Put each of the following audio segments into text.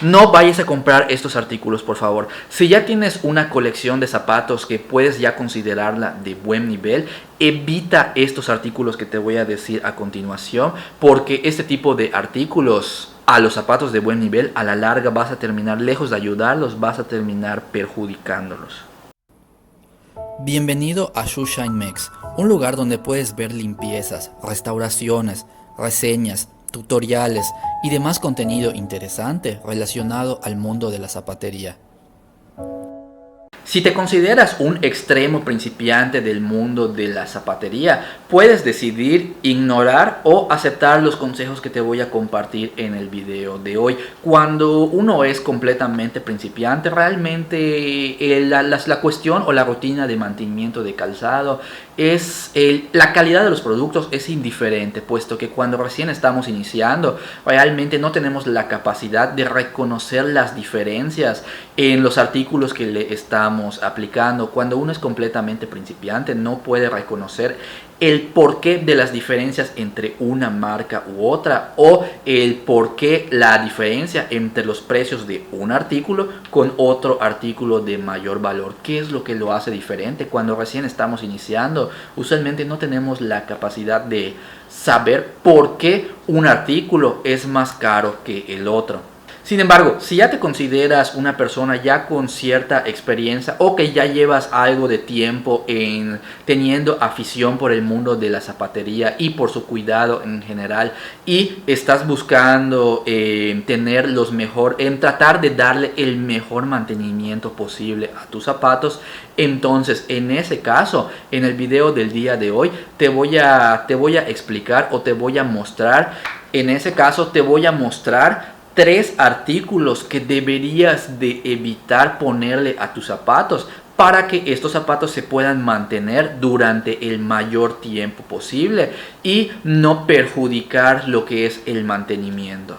No vayas a comprar estos artículos, por favor. Si ya tienes una colección de zapatos que puedes ya considerarla de buen nivel, evita estos artículos que te voy a decir a continuación, porque este tipo de artículos a los zapatos de buen nivel, a la larga vas a terminar, lejos de ayudarlos, vas a terminar perjudicándolos. Bienvenido a Shoe Shine Mex, un lugar donde puedes ver limpiezas, restauraciones, reseñas, tutoriales y demás contenido interesante relacionado al mundo de la zapatería. Si te consideras un extremo principiante del mundo de la zapatería, puedes decidir ignorar o aceptar los consejos que te voy a compartir en el video de hoy. Cuando uno es completamente principiante, realmente la cuestión o la rutina de mantenimiento de calzado la calidad de los productos es indiferente, puesto que cuando recién estamos iniciando, realmente no tenemos la capacidad de reconocer las diferencias en los artículos que le estamos aplicando. Cuando uno es completamente principiante, no puede reconocer el porqué de las diferencias entre una marca u otra, o el porqué la diferencia entre los precios de un artículo con otro artículo de mayor valor. ¿Qué es lo que lo hace diferente? Cuando recién estamos iniciando, usualmente no tenemos la capacidad de saber por qué un artículo es más caro que el otro. Sin embargo, si ya te consideras una persona ya con cierta experiencia o que ya llevas algo de tiempo teniendo afición por el mundo de la zapatería y por su cuidado en general, y estás buscando tratar de darle el mejor mantenimiento posible a tus zapatos, entonces en ese caso, en el video del día de hoy te voy a explicar o te voy a mostrar, en ese caso te voy a mostrar 3 artículos que deberías de evitar ponerle a tus zapatos para que estos zapatos se puedan mantener durante el mayor tiempo posible y no perjudicar lo que es el mantenimiento.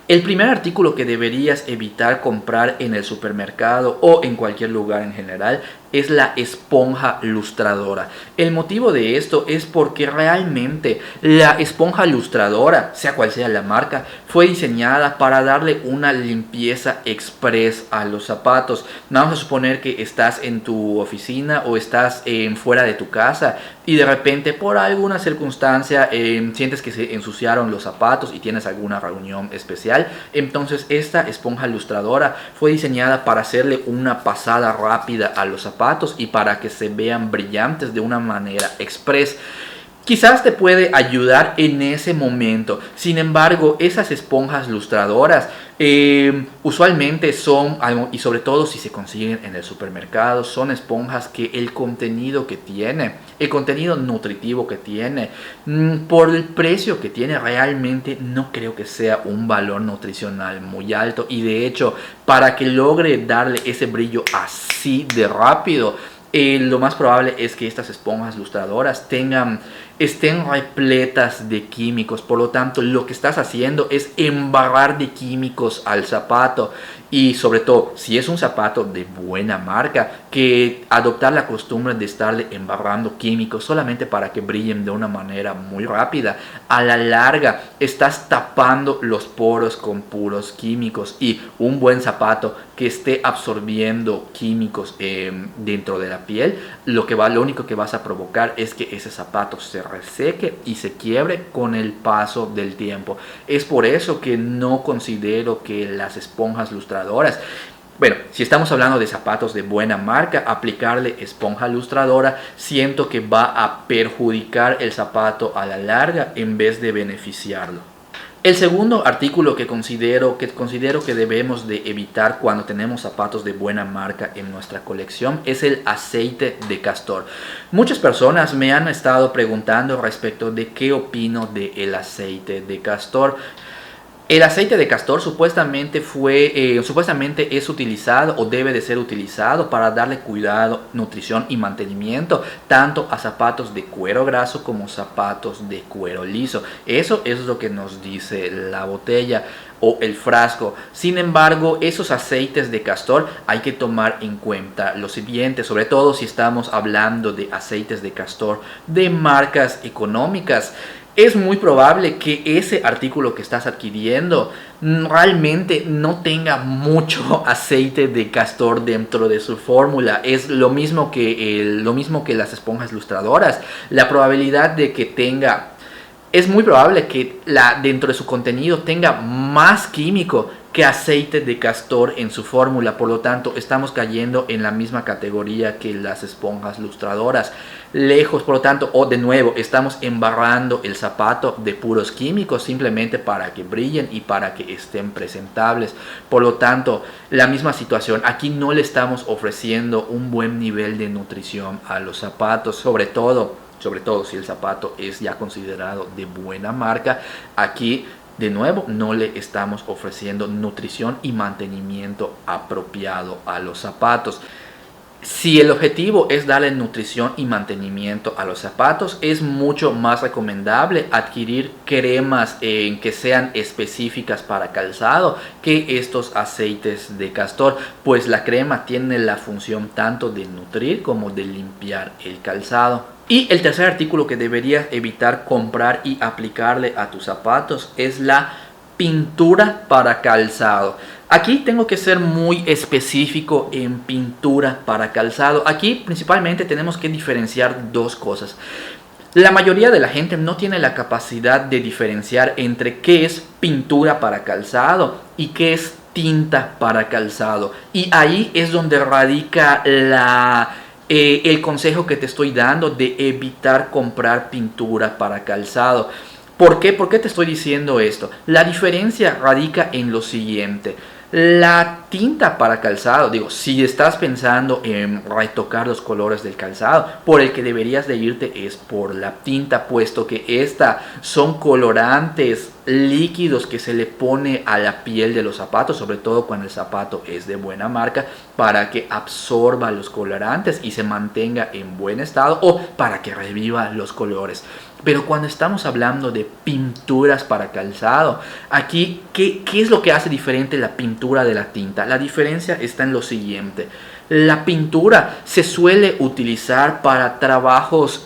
El primer artículo que deberías evitar comprar en el supermercado o en cualquier lugar en general es la esponja lustradora. El motivo de esto es porque realmente la esponja lustradora, sea cual sea la marca, fue diseñada para darle una limpieza express a los zapatos. Vamos a suponer que estás en tu oficina o estás fuera de tu casa y de repente por alguna circunstancia sientes que se ensuciaron los zapatos y tienes alguna reunión especial. Entonces esta esponja lustradora fue diseñada para hacerle una pasada rápida a los zapatos y para que se vean brillantes de una manera express. Quizás te puede ayudar en ese momento. Sin embargo, esas esponjas lustradoras usualmente son, y sobre todo si se consiguen en el supermercado, son esponjas que el contenido que tiene, el contenido nutritivo que tiene, por el precio que tiene, realmente no creo que sea un valor nutricional muy alto. Y de hecho, para que logre darle ese brillo así de rápido, lo más probable es que estas esponjas lustradoras estén repletas de químicos. Por lo tanto, lo que estás haciendo es embarrar de químicos al zapato. Y sobre todo, si es un zapato de buena marca, que adoptar la costumbre de estarle embarrando químicos solamente para que brillen de una manera muy rápida, a la larga estás tapando los poros con puros químicos. Y un buen zapato que esté absorbiendo químicos dentro de la piel, lo único que vas a provocar es que ese zapato se reseque y se quiebre con el paso del tiempo. Es por eso que no considero que las esponjas lustradoras, bueno, si estamos hablando de zapatos de buena marca, aplicarle esponja lustradora siento que va a perjudicar el zapato a la larga en vez de beneficiarlo. El segundo artículo que considero que debemos de evitar cuando tenemos zapatos de buena marca en nuestra colección es el aceite de castor. Muchas personas me han estado preguntando respecto de qué opino del aceite de castor. El aceite de castor supuestamente es utilizado o debe de ser utilizado para darle cuidado, nutrición y mantenimiento tanto a zapatos de cuero graso como zapatos de cuero liso. Eso es lo que nos dice la botella o el frasco. Sin embargo, esos aceites de castor hay que tomar en cuenta lo siguiente, sobre todo si estamos hablando de aceites de castor de marcas económicas. es muy probable que ese artículo que estás adquiriendo realmente no tenga mucho aceite de castor dentro de su fórmula. Es lo mismo que las esponjas lustradoras. La probabilidad de que tenga, es muy probable que dentro de su contenido tenga más químico que aceite de castor en su fórmula. Por lo tanto, estamos cayendo en la misma categoría que las esponjas lustradoras. Lejos, por lo tanto, o de nuevo, estamos embarrando el zapato de puros químicos simplemente para que brillen y para que estén presentables. Por lo tanto, la misma situación. Aquí no le estamos ofreciendo un buen nivel de nutrición a los zapatos, sobre todo si el zapato es ya considerado de buena marca. Aquí de nuevo no le estamos ofreciendo nutrición y mantenimiento apropiado a los zapatos. Si el objetivo es darle nutrición y mantenimiento a los zapatos, es mucho más recomendable adquirir cremas que sean específicas para calzado que estos aceites de castor, pues la crema tiene la función tanto de nutrir como de limpiar el calzado. Y el tercer artículo que deberías evitar comprar y aplicarle a tus zapatos es la pintura para calzado. Aquí tengo que ser muy específico en pintura para calzado. Aquí principalmente tenemos que diferenciar dos cosas. La mayoría de la gente no tiene la capacidad de diferenciar entre qué es pintura para calzado y qué es tinta para calzado. Y ahí es donde radica el consejo que te estoy dando de evitar comprar pintura para calzado. ¿Por qué? ¿Por qué te estoy diciendo esto? La diferencia radica en lo siguiente. La tinta para calzado, si estás pensando en retocar los colores del calzado, por el que deberías de irte es por la tinta, puesto que esta son colorantes líquidos que se le pone a la piel de los zapatos, sobre todo cuando el zapato es de buena marca, para que absorba los colorantes y se mantenga en buen estado, o para que reviva los colores. Pero cuando estamos hablando de pinturas para calzado, aquí, ¿qué es lo que hace diferente la pintura de la tinta? La diferencia está en lo siguiente. La pintura se suele utilizar para trabajos,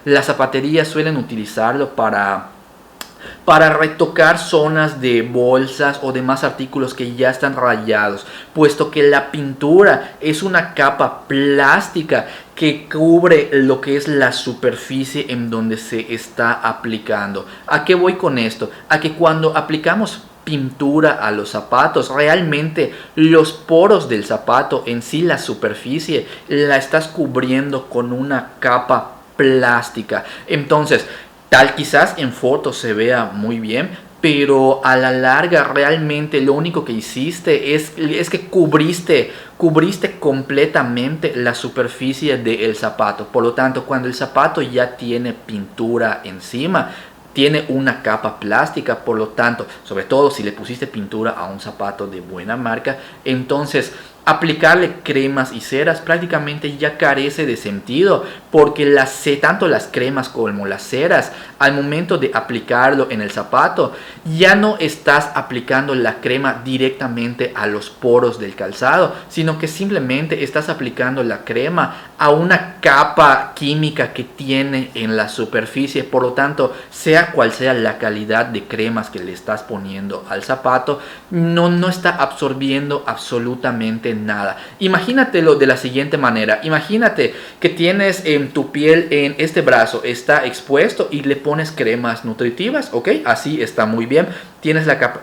las zapaterías suelen utilizarlo para retocar zonas de bolsas o demás artículos que ya están rayados, puesto que la pintura es una capa plástica que cubre lo que es la superficie en donde se está aplicando. ¿A qué voy con esto? A que cuando aplicamos pintura a los zapatos, realmente los poros del zapato, en sí la superficie, la estás cubriendo con una capa plástica. Entonces, tal quizás en fotos se vea muy bien, pero a la larga realmente lo único que hiciste es que cubriste completamente la superficie del zapato. Por lo tanto, cuando el zapato ya tiene pintura encima, tiene una capa plástica, por lo tanto, sobre todo si le pusiste pintura a un zapato de buena marca, entonces aplicarle cremas y ceras prácticamente ya carece de sentido, porque tanto las cremas como las ceras, al momento de aplicarlo en el zapato, ya no estás aplicando la crema directamente a los poros del calzado, sino que simplemente estás aplicando la crema a una capa química que tiene en la superficie. Por lo tanto, sea cual sea la calidad de cremas que le estás poniendo al zapato, no está absorbiendo absolutamente nada. Imagínatelo de la siguiente manera. Imagínate que tienes en tu piel, en este brazo está expuesto y le pones cremas nutritivas, ¿ok? Así está muy bien.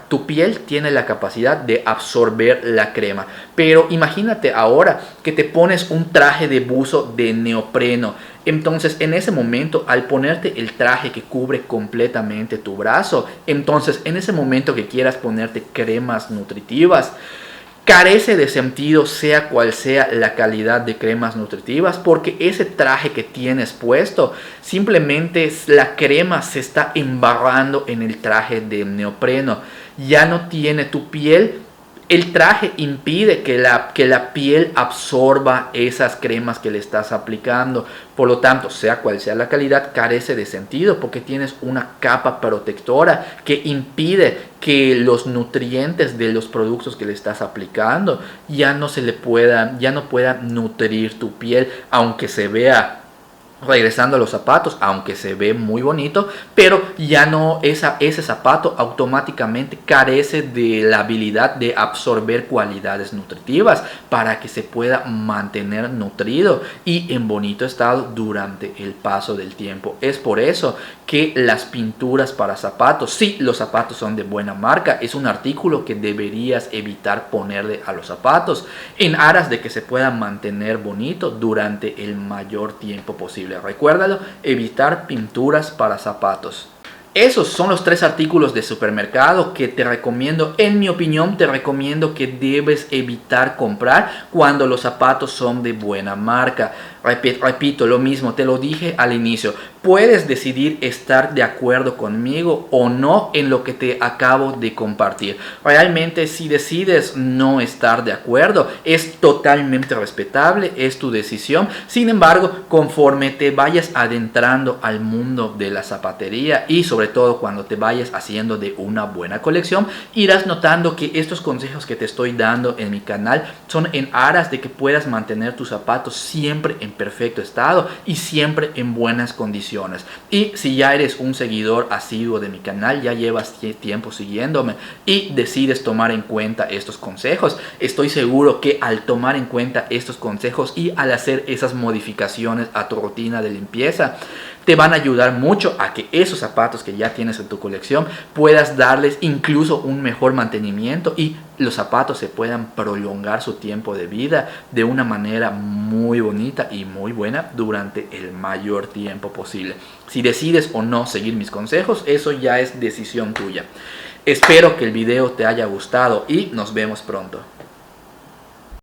Tu piel tiene la capacidad de absorber la crema. Pero imagínate ahora que te pones un traje de buzo de neopreno. Entonces, en ese momento, al ponerte el traje que cubre completamente tu brazo, entonces en ese momento que quieras ponerte cremas nutritivas, carece de sentido sea cual sea la calidad de cremas nutritivas, porque ese traje que tienes puesto, simplemente la crema se está embarrando en el traje de neopreno. Ya no tiene tu piel. El traje impide que la piel absorba esas cremas que le estás aplicando. Por lo tanto, sea cual sea la calidad, carece de sentido, porque tienes una capa protectora que impide que los nutrientes de los productos que le estás aplicando ya no puedan nutrir tu piel, aunque se vea Regresando a los zapatos, aunque se ve muy bonito, pero ya no, ese zapato automáticamente carece de la habilidad de absorber cualidades nutritivas para que se pueda mantener nutrido y en bonito estado durante el paso del tiempo. Es por eso que las pinturas para zapatos, si los zapatos son de buena marca, es un artículo que deberías evitar ponerle a los zapatos en aras de que se pueda mantener bonito durante el mayor tiempo posible. Recuérdalo, evitar pinturas para zapatos. Esos son los 3 artículos de supermercado que te recomiendo, en mi opinión, te recomiendo que debes evitar comprar cuando los zapatos son de buena marca. Repito, lo mismo, te lo dije al inicio. Puedes decidir estar de acuerdo conmigo o no en lo que te acabo de compartir. Realmente, si decides no estar de acuerdo, es totalmente respetable, es tu decisión. Sin embargo, conforme te vayas adentrando al mundo de la zapatería y sobre todo cuando te vayas haciendo de una buena colección, irás notando que estos consejos que te estoy dando en mi canal son en aras de que puedas mantener tus zapatos siempre en perfecto estado y siempre en buenas condiciones. Y si ya eres un seguidor asiduo de mi canal, ya llevas tiempo siguiéndome y decides tomar en cuenta estos consejos, estoy seguro que al tomar en cuenta estos consejos y al hacer esas modificaciones a tu rutina de limpieza, te van a ayudar mucho a que esos zapatos que ya tienes en tu colección puedas darles incluso un mejor mantenimiento y los zapatos se puedan prolongar su tiempo de vida de una manera muy bonita y muy buena durante el mayor tiempo posible. Si decides o no seguir mis consejos, eso ya es decisión tuya. Espero que el video te haya gustado y nos vemos pronto.